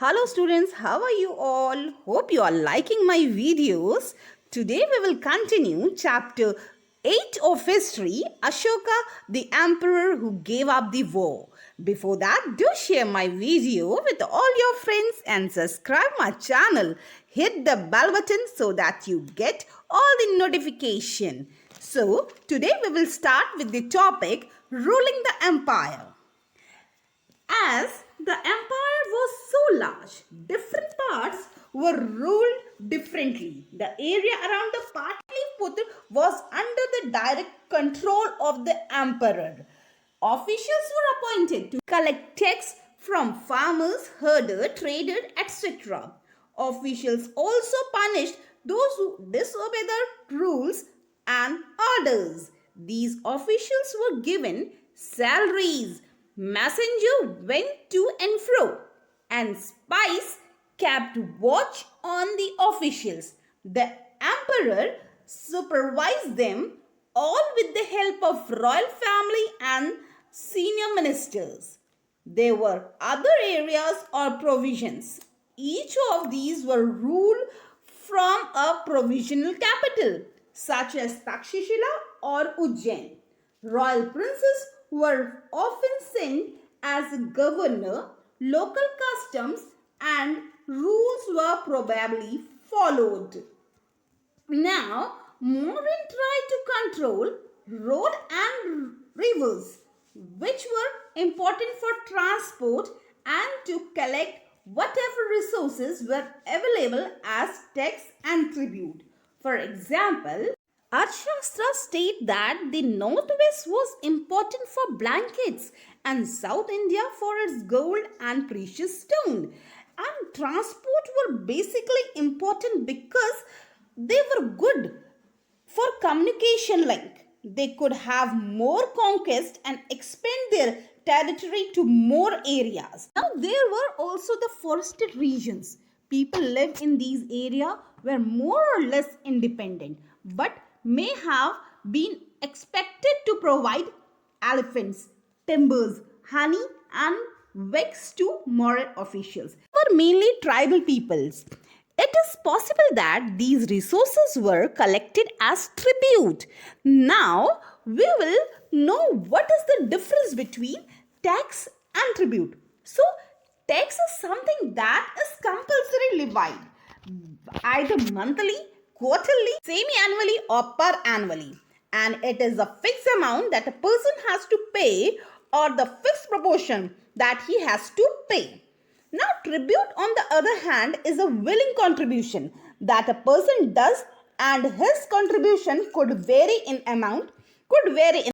Hello students, how are you all? Hope you are liking my videos. Today we will continue chapter 8 of history, Ashoka, the emperor who gave up the war. Before that, do share my video with all your friends and subscribe my channel. Hit the bell button so that you get all the notification. So, today we will start with the topic ruling the empire. As the empire was so large, different parts were ruled differently. The area around the Patliputra was under the direct control of the emperor. Officials were appointed to collect tax from farmers, herders, traders, etc. Officials also punished those who disobeyed the rules and orders. These officials were given salaries. Messenger went to and fro, and spies kept watch on the officials. The emperor supervised them all with the help of royal family and senior ministers. There were other areas or provisions. Each of these were ruled from a provisional capital, such as Takshashila or Ujjain. Royal princes were often sent as a governor, local customs and rules were probably followed. Now, Mauryan tried to control road and rivers, which were important for transport and to collect whatever resources were available as tax and tribute. For example, Arthashastra state that the northwest was important for blankets and South India for its gold and precious stone. And transport were basically important because they were good for communication link. They could have more conquest and expand their territory to more areas. Now there were also the forested regions. People lived in these areas were more or less independent, but may have been expected to provide elephants, timbers, honey and wigs to Mauryan officials. They were mainly tribal peoples. It is possible that these resources were collected as tribute. Now we will know what is the difference between tax and tribute. So tax is something that is compulsory levied either monthly, quarterly, semi-annually or per annually, and it is a fixed amount that a person has to pay or the fixed proportion that he has to pay. Now tribute on the other hand is a willing contribution that a person does and his contribution could vary in amount,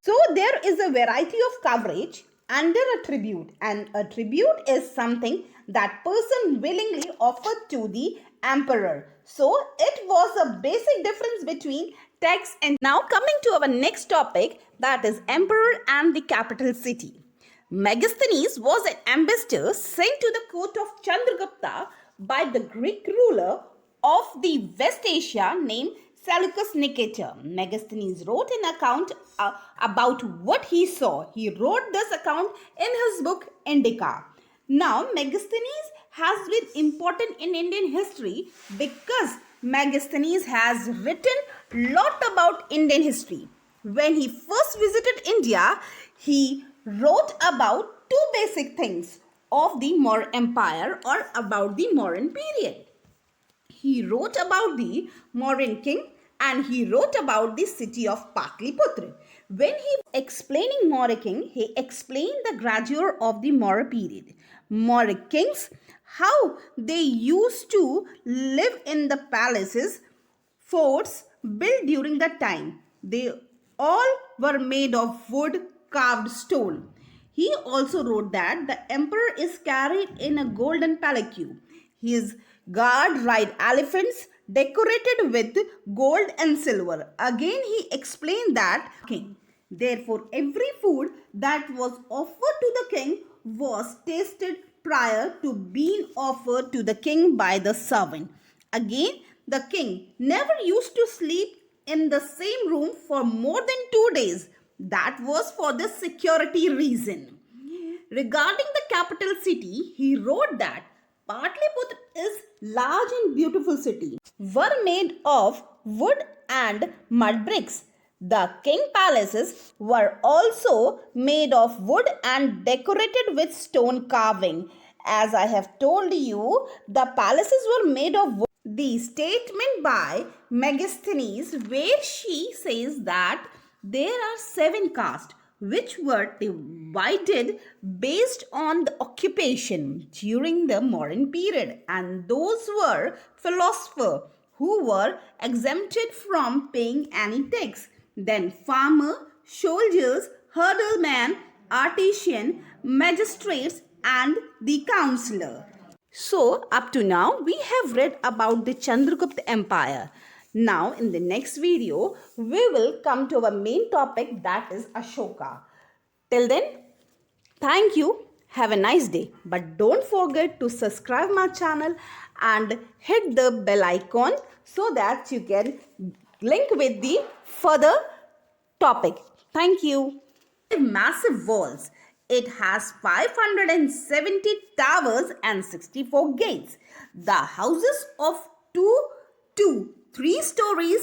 so there is a variety of coverage under a tribute, and a tribute is something that person willingly offered to the emperor. So it was a basic difference between tax and. Now coming to our next topic, that is emperor and the capital city. Megasthenes was an ambassador sent to the court of Chandragupta by the Greek ruler of the West Asia named Seleucus Nicator. Megasthenes wrote an account about what he saw. He wrote this account in his book Indica. Now, Megasthenes has been important in Indian history because Megasthenes has written lot about Indian history. When he first visited India, he wrote about two basic things of the Mauryan Empire or about the Mauryan period. He wrote about the Mauryan king and he wrote about the city of Patliputra. When he was explaining Maurya king, he explained the grandeur of the Maurya period. Maurya kings, how they used to live in the palaces, forts built during that time. They all were made of wood, carved stone. He also wrote that the emperor is carried in a golden palanquin. His guard ride elephants decorated with gold and silver. Again, he explained that king. Therefore, every food that was offered to the king was tasted prior to being offered to the king by the servant. Again, the king never used to sleep in the same room for more than 2 days. That was for the security reason. Regarding the capital city, he wrote that Patliputra is large and beautiful city, were made of wood and mud bricks. The king palaces were also made of wood and decorated with stone carving. As I have told you, the palaces were made of wood. The statement by Megasthenes, where she says that there are seven castes which were divided based on the occupation during the modern period, and those were philosophers who were exempted from paying any tax, then farmer, soldiers, herdleman, artisan, magistrates, and the counselor. So, up to now, we have read about the Chandragupta Empire. Now, in the next video, we will come to our main topic, that is Ashoka. Till then, thank you. Have a nice day. But don't forget to subscribe my channel and hit the bell icon so that you can link with the further topic. Thank you. Massive walls. It has 570 towers and 64 gates. The houses of 2 to 3 stories